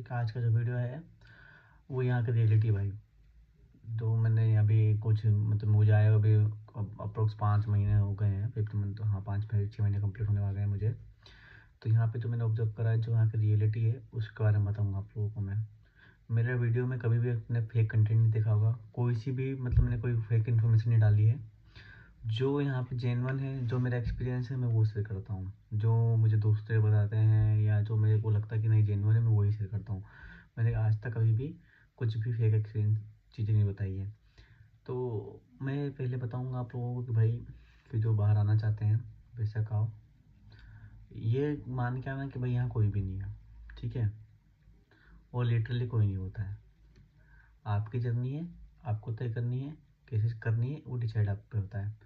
आज का जो वीडियो है वो यहाँ की रियलिटी भाई। तो मैंने अभी कुछ मतलब मुझे आया अभी अप्रोक्स 5 महीने हो गए हैं, 5th मंथ। तो हाँ, 5-6 महीने कंप्लीट होने वाले हैं मुझे। तो यहाँ पे जो मैंने ऑब्जर्व करा है, जो यहाँ की रियलिटी है उसके बारे में बताऊँगा आप लोगों को मैं। मेरे वीडियो में कभी भी अपने फेक कंटेंट नहीं देखा होगा, कोई सी भी मतलब मैंने कोई फेक इन्फॉर्मेशन नहीं डाली है। जो यहाँ पे जेन्युइन है, जो मेरा एक्सपीरियंस है, मैं वो शेयर करता हूँ। जो मुझे दोस्त बताते हैं या जो मेरे को लगता है कि नहीं जेन्युइन है, मैं वही शेयर करता हूँ। मैंने आज तक कभी भी कुछ भी फेक एक्सपीरियंस चीज़ें नहीं बताई है। तो मैं पहले बताऊँगा आप लोगों को कि भाई कि जो बाहर आना चाहते हैं बेशक आओ। ये मान के आना कि भाई यहाँ कोई भी नहीं है, ठीक है। और लिटरली कोई नहीं होता है। आपकी जर्नी है, आपको तय करनी है, कैसे करनी है वो डिसाइड आप पे होता है।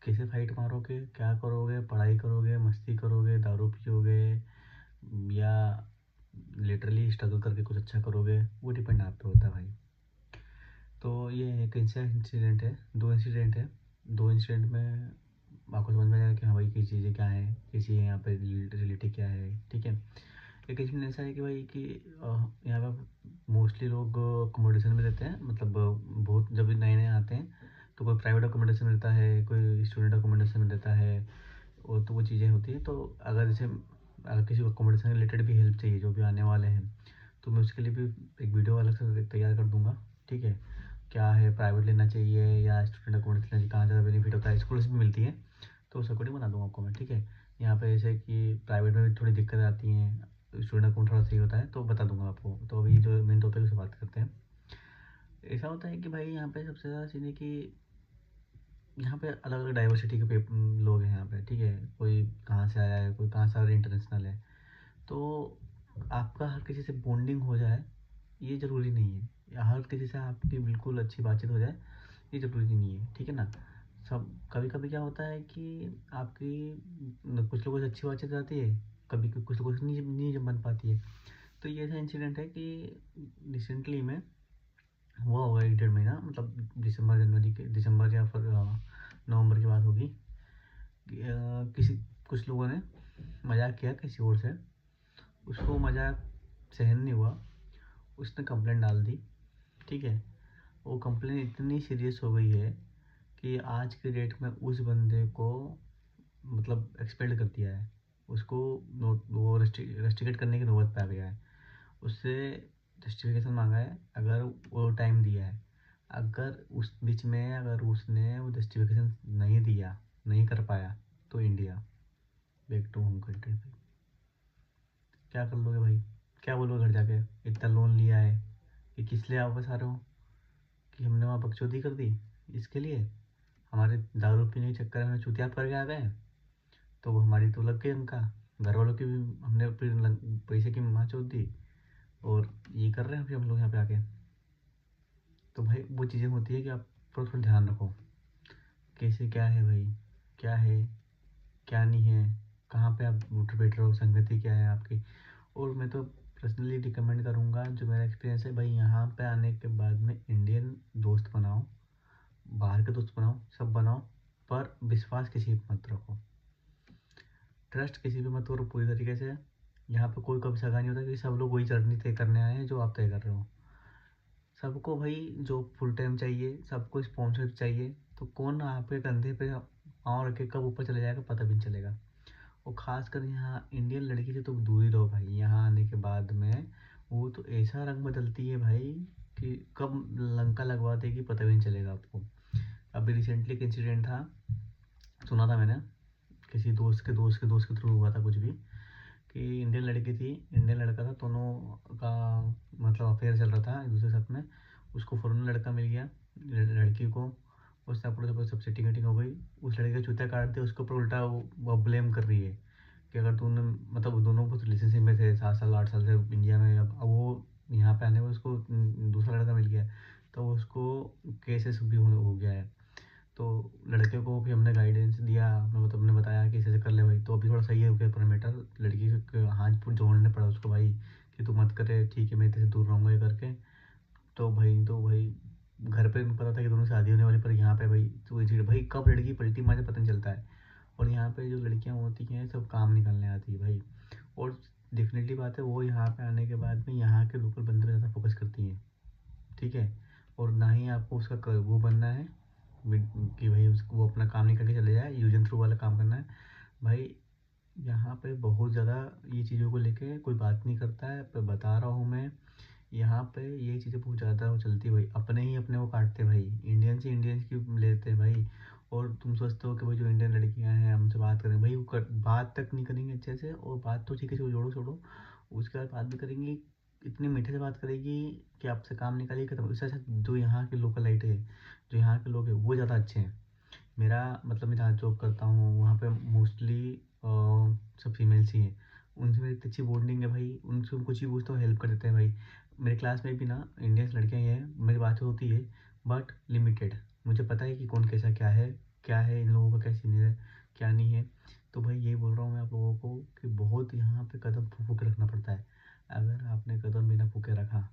कैसे फाइट मारोगे, क्या करोगे, पढ़ाई करोगे, मस्ती करोगे, दारू पियोगे या लिटरली स्ट्रगल करके कुछ अच्छा करोगे, वो डिपेंड आप पे होता है भाई। तो ये एक इंसिडेंट है, 2 इंसिडेंट है। 2 इंसिडेंट में आपको समझ में आएगा कि हाँ भाई किस चीज़ें क्या है, किस चीज़ यहाँ पे रियलिटी क्या है, ठीक है। एक इंसिडेंट ऐसा है कि भाई कि यहाँ पे मोस्टली लोग अकोमोडेशन में रहते हैं, मतलब बहुत जब भी नए नए आते हैं तो कोई प्राइवेट अकोमोडेशन में रहता है, कोई स्टूडेंट अकोमोडेशन में रहता है। और तो वो चीज़ें होती हैं। तो अगर जैसे अगर किसी को अकोमोडेशन से रिलेटेड भी हेल्प चाहिए, जो भी आने वाले हैं, तो मैं उसके लिए भी एक वीडियो अलग से तैयार कर दूंगा, ठीक है। क्या है, प्राइवेट लेना चाहिए या स्टूडेंट अकोमोडेशन लेना चाहिए, कहाँ ज़्यादा बेनिफिट होता है, स्कूल से भी मिलती है, तो उस अकॉर्डिंग बना दूंगा आपको मैं, ठीक है। यहाँ पे जैसे कि प्राइवेट में भी थोड़ी दिक्कत आती हैं, स्टूडेंट अकाउंट थोड़ा सही होता है, तो बता दूंगा आपको। तो अभी जो मेन टॉपिक से बात करते हैं। ऐसा होता है कि भाई यहाँ पे सबसे ज़्यादा सीन है कि यहाँ पे अलग अलग डाइवर्सिटी के लोग हैं यहाँ पे, ठीक है। कोई कहाँ से आया है, कोई कहाँ से आ रहा है, इंटरनेशनल है। तो आपका हर किसी से बॉन्डिंग हो जाए ये ज़रूरी नहीं है, या हर किसी से आपकी बिल्कुल अच्छी बातचीत हो जाए ये ज़रूरी नहीं है, ठीक है ना। सब कभी कभी क्या होता है कि आपकी कुछ लोगों से अच्छी बातचीत हो जाती है, कभी कुछ लोगों से नहीं बन पाती है। तो ये ऐसा इंसिडेंट है कि रिसेंटली में हुआ होगा 1-1.5 महीना, मतलब दिसंबर जनवरी के, दिसंबर या फिर नवंबर की बात होगी कि, किसी कुछ लोगों ने मजाक किया किसी और से। उसको मजाक सहन नहीं हुआ, उसने कंप्लेंट डाल दी, ठीक है। वो कंप्लेंट इतनी सीरियस हो गई है कि आज के डेट में उस बंदे को मतलब एक्सपेल कर दिया है। उसको नोट वो रेस्टिकेट करने की नौबत पे आ गया है। उससे जस्टिफिकेशन मांगा है, अगर वो टाइम दिया है। अगर उस बीच में अगर उसने वो जस्टिफिकेशन नहीं दिया, नहीं कर पाया, तो India back to home country पे क्या कर लोगे भाई। क्या बोलोगे घर जाके, इतना लोन लिया है कि किस लिए वापस आ रहे हो, कि हमने वहाँ बकचोदी कर दी इसके लिए, हमारे दारू पीने के चक्कर में चुतियाप करके आ गए, तो वो हमारी तो लग गई उनका, घर वालों की भी हमने फिर पैसे की माँ चोद दी, और ये कर रहे हैं फिर हम लोग यहाँ पे आके। तो भाई वो चीज़ें होती है कि आप थोड़ा थोड़ा ध्यान रखो, कैसे क्या है भाई, क्या है क्या नहीं है, कहाँ पे आप उठ बैठ रहे हो, संगति क्या है आपकी। और मैं तो पर्सनली रिकमेंड करूँगा, जो मेरा एक्सपीरियंस है भाई, यहाँ पे आने के बाद में इंडियन दोस्त बनाओ, बाहर के दोस्त बनाओ, सब बनाओ, पर विश्वास किसी पे मत रखो, ट्रस्ट किसी पे मत करो पूरी तरीके से। यहाँ पे कोई कभी सगा नहीं होता कि सब लोग वही जर्नी तय करने आए हैं जो आप तय कर रहे हो। सबको भाई जॉब फुल टाइम चाहिए, सबको स्पॉन्सरशिप चाहिए, तो कौन आपके कंधे पे पाँव रख के कब ऊपर चले जाएगा पता भी नहीं चलेगा। और ख़ासकर यहाँ इंडियन लड़की से तो दूर ही रहो भाई। यहाँ आने के बाद में वो तो ऐसा रंग बदलती है भाई कि कब लंका लगवा देगी पता भी नहीं चलेगा आपको। अभी रिसेंटली एक इंसिडेंट था, सुना था मैंने, किसी दोस्त के थ्रू हुआ था कुछ भी, कि इंडियन लड़की थी, इंडियन लड़का था, दोनों का मतलब अफेयर चल रहा था एक दूसरे के साथ में। उसको फॉरेन लड़का मिल गया, लड़की को उससे अपने सब सेटिंग वेटिंग हो गई। उस लड़के का जूता काट दिया, उसके ऊपर उल्टा वो ब्लेम कर रही है कि अगर तूने मतलब दोनों बहुत रिलेशनशिप में थे 7 साल 8 साल से इंडिया में, अब वो यहाँ पे आने में उसको दूसरा लड़का मिल गया, तो उसको केसेस भी हो गया है। तो लड़के को भी हमने गाइडेंस दिया, मतलब हमने बताया कि ऐसे कर ले भाई, तो अभी थोड़ा सही है हो गया पर मैटर। लड़की के हाथ जोड़ने पड़ा उसको भाई कि तू मत करे, ठीक है मैं तेरे से दूर रहूँगा ये करके। तो भाई घर पे पता था कि दोनों शादी होने वाली, पर यहाँ पे भाई तो इंसिडेंट भाई कब लड़की पलटी मारे पता नहीं चलता है। और यहाँ पे जो लड़कियाँ होती हैं सब काम निकालने आती है भाई। और डेफ़िनेटली बात है, वो यहाँ पे आने के बाद में यहाँ के लोकल बंदे पे ज़्यादा फ़ोकस करती हैं, ठीक है? और ना ही आपको उसका वो बनना है कि भाई उसको वो अपना काम नहीं करके चले जाए, यूज़ एंड थ्रो वाला काम करना है। भाई यहाँ पे बहुत ज़्यादा ये चीज़ों को लेके कोई बात नहीं करता है, पर बता रहा हूँ मैं, यहाँ पे ये चीज़ें बहुत ज़्यादा वो चलती है भाई, अपने ही अपने को काटते हैं भाई, इंडियंस की लेते हैं भाई। और तुम सोचते हो कि भाई जो इंडियन लड़कियां हैं हमसे बात करें, भाई वो बात तक नहीं करेंगी अच्छे से, और बात तो ठीक है छोड़ो छोड़ो, उसके बाद बात भी करेंगी, इतनी मीठे से बात करेगी कि आपसे काम निकालिए खत्म। उससे अच्छा जो यहाँ के लोकल लाइट है, जो यहाँ के लोग हैं वो ज़्यादा अच्छे हैं। मेरा मतलब मैं जहाँ जॉब करता हूँ वहाँ पे मोस्टली सब फीमेल्स ही हैं, उनसे मेरी इतनी अच्छी बॉन्डिंग है भाई, उनसे कुछ ही पूछता हूँ हेल्प कर देते हैं भाई। मेरे क्लास में भी ना इंडियंस लड़कियाँ ही हैं, मेरी बात होती है बट लिमिटेड। मुझे पता है कि कौन कैसा क्या है इन लोगों का क्या सीनियर है, क्या नहीं है। तो भाई यही बोल रहा हूँ मैं आप लोगों को कि बहुत यहाँ पे कदम फूँक के रखना पड़ता है। अगर आपने कदम बिना फूँके रखा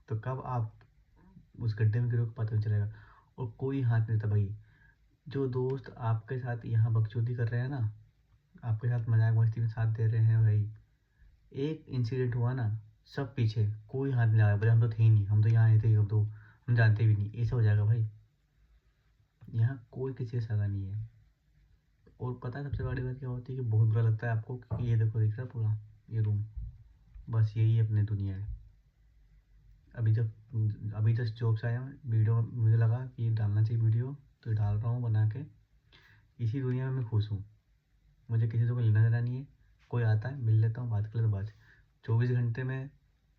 तो कब आप उस गड्ढे में गिरोगे पता नहीं चलेगा, और कोई हाथ नहीं देता भाई। जो दोस्त आपके साथ यहाँ बकचोदी कर रहे हैं ना, आपके साथ मजाक मस्ती में साथ दे रहे हैं भाई, एक इंसिडेंट हुआ ना, सब पीछे, कोई हाथ नहीं लगाया, बोले हम तो थे ही नहीं, हम तो यहाँ आए थे, हम जानते भी नहीं, ऐसा हो जाएगा भाई। यहाँ कोई किसी से सगा नहीं है। और पता है सबसे बड़ी बात क्या होती है कि बहुत बुरा लगता है आपको कि ये देखो दिख रहा है पूरा ये रूम, बस यही अपनी दुनिया है। अभी जस्ट जॉब से आया मैं, वीडियो मुझे लगा कि डालना चाहिए वीडियो, तो डाल रहा हूँ बना के। इसी दुनिया में मैं खुश हूँ, मुझे किसी से कोई लेना देना नहीं है। कोई आता है मिल लेता हूँ, बात कर लेता हूँ, बस 24 घंटे में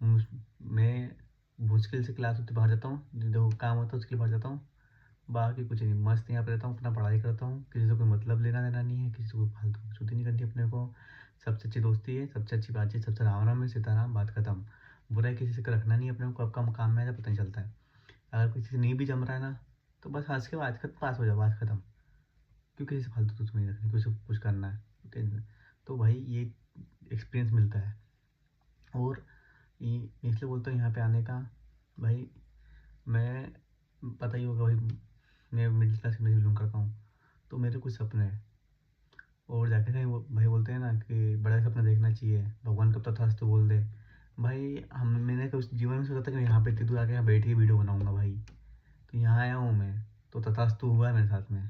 मैं मुश्किल से क्लास होती बाहर जाता हूँ, जो काम होता है उसके लिए बाहर जाता हूँ, बाकी कुछ नहीं, मस्त यहाँ पे रहता हूँ, अपना पढ़ाई करता हूँ, किसी से कोई मतलब लेना देना नहीं है, किसी से कोई फालतू बकचोदी नहीं करनी अपने को। सबसे अच्छी दोस्ती है, सबसे अच्छी बातचीत, सबसे राम राम है, सीताराम, बात खत्म। बुराई किसी से रखना नहीं है अपने को, कब कम काम में आ जाए पता नहीं चलता है। अगर किसी से नहीं भी जम रहा है ना, तो बस हंस के बात कर पास हो जाओ, बात खत्म। क्यों किसी से फालतू दुश्मनी रखनी, किसी को कुछ करना है टेंशन। तो भाई ये एक्सपीरियंस मिलता है। और ये इसलिए बोलता हूँ यहाँ पे आने का भाई। मैं पता ही होगा भाई, मैं मिडिल क्लास में बिलोंग करता हूँ, तो मेरे कुछ सपने हैं। और जाके कहीं वो भाई बोलते हैं ना कि बड़ा सपना देखना चाहिए, भगवान कब तथास्तु बोल दे। भाई हम मैंने कुछ जीवन में सोचा था कि यहाँ पे इतनी दूर आके यहाँ बैठ के वीडियो बनाऊंगा भाई, तो यहाँ आया हूँ मैं, तो तथास्तु हुआ है मेरे साथ में।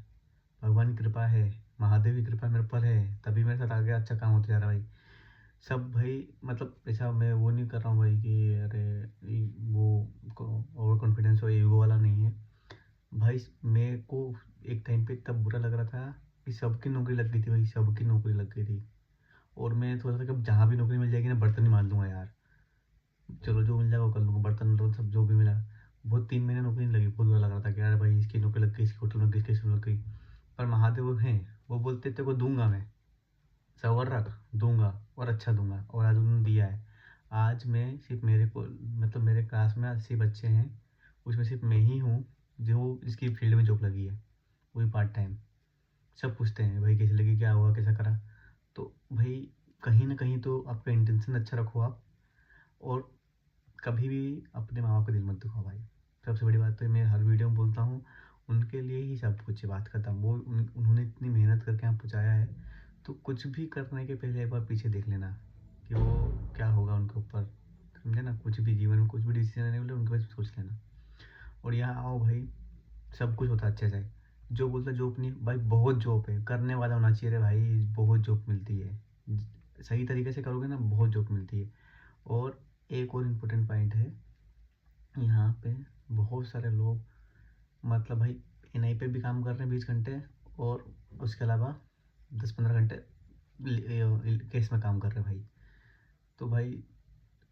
भगवान की कृपा है, महादेव की कृपा मेरे ऊपर है, तभी मेरे साथ आगे अच्छा काम होता जा रहा है भाई। सब भाई मतलब ऐसा मैं वो नहीं कर रहा हूँ भाई कि अरे वो ओवर कॉन्फिडेंस हो, ईगो वाला नहीं है भाई। मेरे को एक टाइम पे इतना बुरा लग रहा था कि सबकी नौकरी लग गई थी भाई, सबकी नौकरी लग गई थी। और मैं सोचा था कि अब जहाँ भी नौकरी मिल जाएगी ना, बर्तन ही मान लूँगा यार, चलो जो मिल जाएगा वो कर लूँगा, बर्तन वर्तन सब जो भी मिला। बहुत 3 महीने नौकरी नहीं लगी, बहुत बुरा लग रहा था कि यार भाई इसकी नौकरी लग गई, इसकी होटल लग गई, इसकी लग गई। पर महादेव हैं, वो बोलते तेरे को दूंगा मैं, सबर रख, दूंगा, और अच्छा दूंगा, और आज उन्होंने दिया है। आज मैं सिर्फ मेरे को मतलब मेरे क्लास में 80 बच्चे हैं, उसमें सिर्फ मैं ही हूँ जो इसकी फील्ड में जॉब लगी है, वो भी पार्ट टाइम। सब पूछते हैं भाई कैसी लगी, क्या हुआ, कैसा करा। तो भाई कहीं ना कहीं तो आपका इंटेंशन अच्छा रखो आप, और कभी भी अपने माँ बाप का दिल मत दुखाओ भाई। सबसे बड़ी बात तो मैं हर वीडियो में बोलता हूँ, उनके लिए ही सब कुछ है, बात खत्म। उन्होंने इतनी मेहनत करके यहाँ पहुँचाया है, तो कुछ भी करने के पहले एक बार पीछे देख लेना कि वो क्या होगा उनके ऊपर, समझे ना। कुछ भी जीवन में कुछ भी डिसीजन लेने वाले उनके बारे में सोच लेना। और यहाँ आओ भाई, सब कुछ होता है अच्छे से। जो बोलता जॉब नहीं, भाई बहुत जॉब है, करने वाला होना चाहिए रे भाई, बहुत जॉब मिलती है, सही तरीके से करोगे ना बहुत जॉब मिलती है। और एक और इम्पोर्टेंट पॉइंट है, यहाँ पे बहुत सारे लोग मतलब भाई एनआई पे भी काम कर रहे हैं 20 घंटे, और उसके अलावा 10-15 घंटे केस में काम कर रहे हैं भाई। तो भाई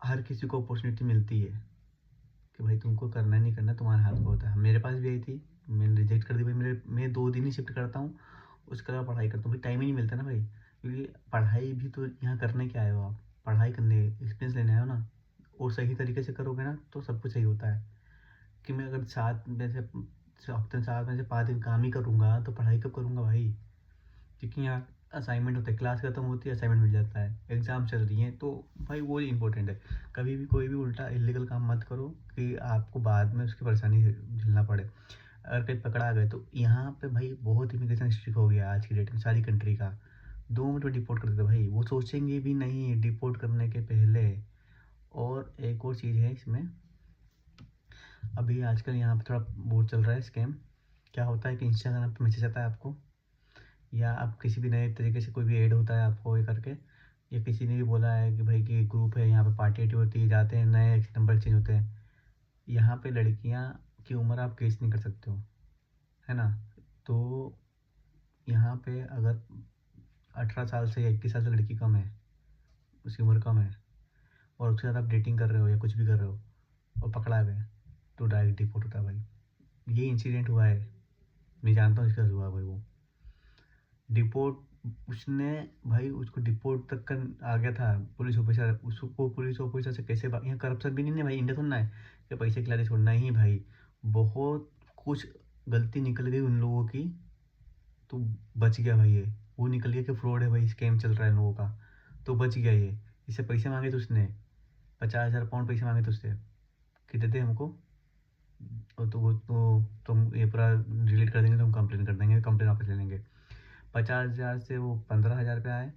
हर किसी को अपॉर्चुनिटी मिलती है कि भाई तुमको करना है नहीं करना तुम्हारे हाथ में होता है। मेरे पास भी आई थी, मैंने रिजेक्ट कर दी भाई। मैं 2 दिन ही शिफ्ट करता हूँ, उसके अलावा पढ़ाई करता हूँ भाई, टाइम ही नहीं मिलता ना भाई, क्योंकि पढ़ाई भी तो यहाँ करने के आए हो आप, पढ़ाई करने एक्सपीरियंस लेने आए हो ना। और सही तरीके से करोगे ना तो सब कुछ सही होता है। कि मैं अगर 7 में से 5 दिन काम ही करूँगा तो पढ़ाई कब करूँगा भाई। क्योंकि यहाँ असाइनमेंट होते हैं, क्लास खत्म होती है असाइनमेंट मिल जाता है, एग्ज़ाम चल रही हैं, तो भाई वो ही इंपॉर्टेंट है। कभी भी कोई भी उल्टा इलीगल काम मत करो कि आपको बाद में उसकी परेशानी झेलना पड़े। अगर कहीं पकड़ा गए तो यहाँ पे भाई बहुत इमिग्रेशन स्ट्रिक्ट हो गया आज की डेट में सारी कंट्री का। 2 मिनट में डिपोर्ट कर देते भाई, वो सोचेंगे भी नहीं डिपोर्ट करने के पहले। और एक और चीज़ है इसमें, अभी आजकल यहाँ पे थोड़ा बहुत चल रहा है स्कैम। क्या होता है कि इंस्टाग्राम पे मैसेज आता है आपको, या आप किसी भी नए तरीके से कोई भी ऐड होता है आपको ये करके, या किसी ने भी बोला है कि भाई कि ग्रुप है यहाँ पे पार्टी वार्टी होती है, जाते हैं नए नंबर एक्सचेंज होते हैं। यहाँ पे लड़कियाँ की उम्र आप केस नहीं कर सकते हो, है ना। तो यहाँ पे अगर 18 साल से या 21 साल से लड़की कम है, उसकी उम्र कम है, और उसके साथ आप डेटिंग कर रहे हो या कुछ भी कर रहे हो और पकड़ा गए, तो डायरेक्ट डिपोर्ट होता है भाई। ये इंसिडेंट हुआ है, मैं जानता हूँ इसका हुआ है भाई। वो डिपोर्ट, उसने भाई उसको डिपोर्ट तक कर आ गया था पुलिस ऑफिसर, उसको पुलिस ऑफिसर से कैसे यहाँ करप्शन भी नहीं है भाई, इंडिया थोड़ा ना है कि पैसे खिला दे छोड़ना ही भाई। बहुत कुछ गलती निकल गई उन लोगों की, तो बच गया भाई ये। वो निकल गया कि फ्रॉड है भाई, स्कैम चल रहा है लोगों का, तो बच गया ये। इससे पैसे मांगे तो उसने 50,000 पाउंड पैसे मांगे तो उससे कि दे दे हमको, और तो वो तो तुम ये पूरा डिलीट कर देंगे, तुम कंप्लेन कर देंगे, कंप्लेन वापस ले लेंगे। 50,000 से वो 15,000 पे आए,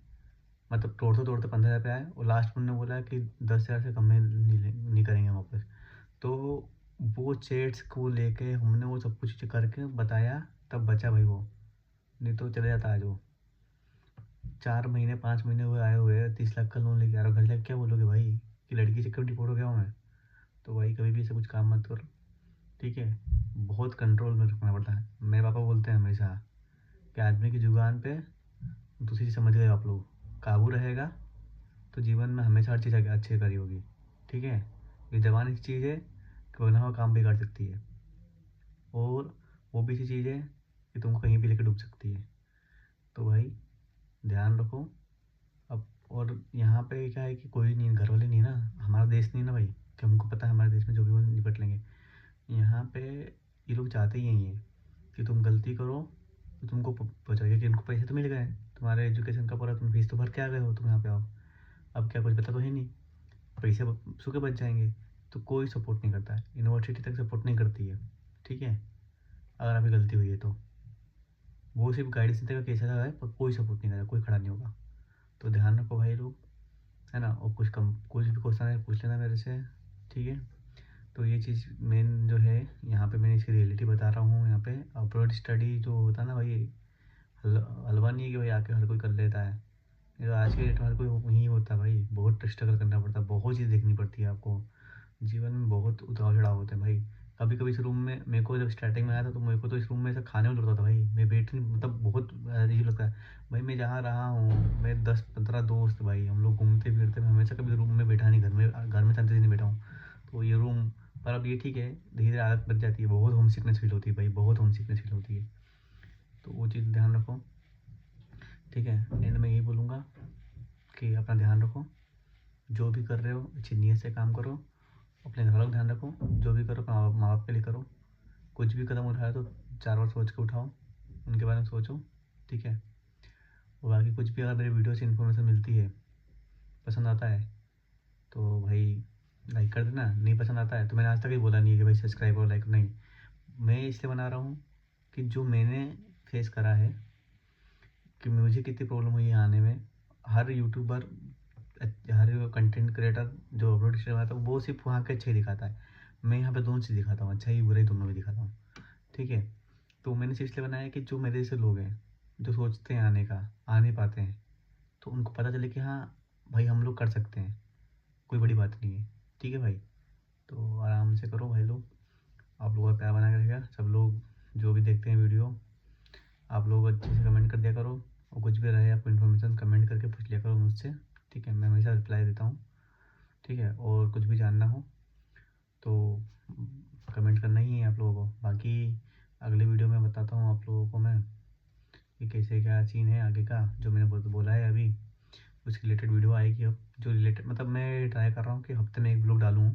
मतलब तोड़ते तोड़ते 15,000 पे आए, और लास्ट में उन्होंने बोला कि 10,000 से कम में नहीं करेंगे वापस। तो वो चैट्स को लेके हमने वो सब कुछ करके बताया, तब बचा भाई वो, नहीं तो चले जाता आज वो। 4 महीने 5 महीने हुए आए हुए, 30 लाख का लोन लेके आ रहा हूँ, घर जाके क्या बोलोगे भाई कि लड़की से क्यों डिपोर्ट हो गया हूँ मैं। तो भाई कभी भी ऐसा कुछ काम मत करो, ठीक है। बहुत कंट्रोल में रखना पड़ता है। मेरे पापा बोलते हैं हमेशा कि आदमी की जुबान पे, दूसरी चीज़ समझ गए आप लोग, काबू रहेगा तो जीवन में हमेशा हर चीज़ आगे अच्छी करी होगी, ठीक है। ये जबान ऐसी चीज़ है कि बना हुआ काम बिगाड़ सकती है, और वो भी ऐसी चीज़ है कि तुमको कहीं भी लेकर डूब सकती है। तो भाई ध्यान रखो अब। और यहाँ पे क्या है कि कोई नहीं, घर वाले नहीं ना, हमारा देश नहीं ना भाई, कि हमको पता है हमारे देश में जो भी वो निपट लेंगे। यहाँ पे ये लोग चाहते ही यही है कि तुम गलती करो तो तुमको पता लगे कि इनको पैसे तो मिल गए, तुम्हारे एजुकेशन का पूरा तुम फीस तो भर के आ गए हो, तुम यहाँ पे आओ, अब क्या कुछ पता तो है नहीं, पैसे सूखे बच जाएंगे। तो कोई सपोर्ट नहीं करता है, यूनिवर्सिटी तक सपोर्ट नहीं करती है, ठीक है। अगर आपकी गलती हुई है तो वो सिर्फ गाइडेंस देगा कैसा है, पर कोई सपोर्ट नहीं करेगा, कोई खड़ा नहीं होगा। तो ध्यान रखो भाई लोग, है ना। और कुछ भी क्वेश्चन है पूछ लेना मेरे से, ठीक है। तो ये चीज़ मेन जो है, यहाँ पे मैंने इसकी रियलिटी बता रहा हूँ। यहाँ पे अब्रॉड स्टडी जो होता है ना भाई, हलवा नहीं है कि भाई आके हर कोई कर लेता है। ये तो आज के डेट में हर कोई वहीं होता है भाई, बहुत स्ट्रगल करना पड़ता है, बहुत चीज़ देखनी पड़ती है आपको। जीवन में बहुत उतार चढ़ाव होते हैं भाई। कभी कभी इस रूम में, मेरे को जब स्टार्टिंग में आया था तो मेरे को तो इस रूम में ऐसा खाने में लगता था भाई, मैं बैठ नहीं, मतलब बहुत अजीब लगता है भाई। मैं जहाँ रहा हूँ, मैं 10-15 दोस्त भाई, हम लोग घूमते फिरते, मैं हमेशा कभी रूम में बैठा नहीं, घर में शांति से नहीं बैठा हूँ। तो ये रूम, पर अब ये ठीक है, धीरे धीरे आदत बन जाती है। बहुत होम सिकनेस फील होती है भाई, बहुत होम सिकनेस फील होती है। तो वो चीज़ ध्यान रखो, ठीक है। एंड में यही बोलूँगा कि अपना ध्यान रखो, जो भी कर रहे हो अच्छी नीयत से काम करो, अपने घर वालों का ध्यान रखो, जो भी करो अपने माँ बाप के लिए करो। कुछ भी कदम उठाए तो 4 बार सोच के उठाओ, उनके बारे में सोचो, ठीक है। और बाकी कुछ भी अगर मेरी वीडियो से इन्फॉर्मेशन मिलती है, पसंद आता है, तो भाई लाइक कर देना। नहीं पसंद आता है तो मैंने आज तक ही बोला नहीं है कि भाई सब्सक्राइब और लाइक नहीं। मैं इसलिए बना रहा हूँ कि जो मैंने फेस करा है, कि मुझे कितनी प्रॉब्लम हुई है आने में। हर यूट्यूबर, हर कंटेंट क्रिएटर जो अपलोड बनाता है वो सिर्फ वहाँ के अच्छे ही दिखाता है। मैं यहाँ पे दोनों चीज़ दिखाता हूँ, अच्छा ही बुरा ही दोनों भी दिखाता हूँ, ठीक है। तो मैंने सिर्फ इसलिए बनाया कि जो मेरे जैसे लोग हैं, जो सोचते हैं आने का, आ नहीं पाते हैं, तो उनको पता चले कि हाँ भाई हम लोग कर सकते हैं, कोई बड़ी बात नहीं है, ठीक है भाई। तो आराम से करो भाई लोग, आप लोगों का प्यार बना के रहेगा। सब लोग जो भी देखते हैं वीडियो, आप लोग अच्छे से कमेंट कर दिया करो, और कुछ भी रहे आपको इन्फॉर्मेशन कमेंट करके पूछ लिया करो मुझसे, ठीक है। मैं हमेशा रिप्लाई देता हूँ, ठीक है। और कुछ भी जानना हो तो कमेंट करना ही है आप लोगों को। बाकी अगले वीडियो में बताता हूँ आप लोगों को मैं कि कैसे क्या सीन है आगे का, जो मैंने बोला है अभी, उसके रिलेटेड वीडियो आएगी अब। जो रिलेटेड, मतलब मैं ट्राई कर रहा हूँ कि हफ्ते में एक ब्लॉग डालूँ,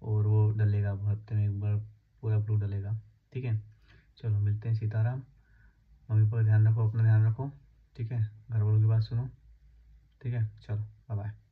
और वो डलेगा हफ्ते में एक बार, पूरा ब्लॉग डलेगा, ठीक है। चलो मिलते हैं, सीताराम। मम्मी पापा का ध्यान रखो, अपना ध्यान रखो, ठीक है। घर वालों की बात सुनो, ठीक है। चलो बाय बाय।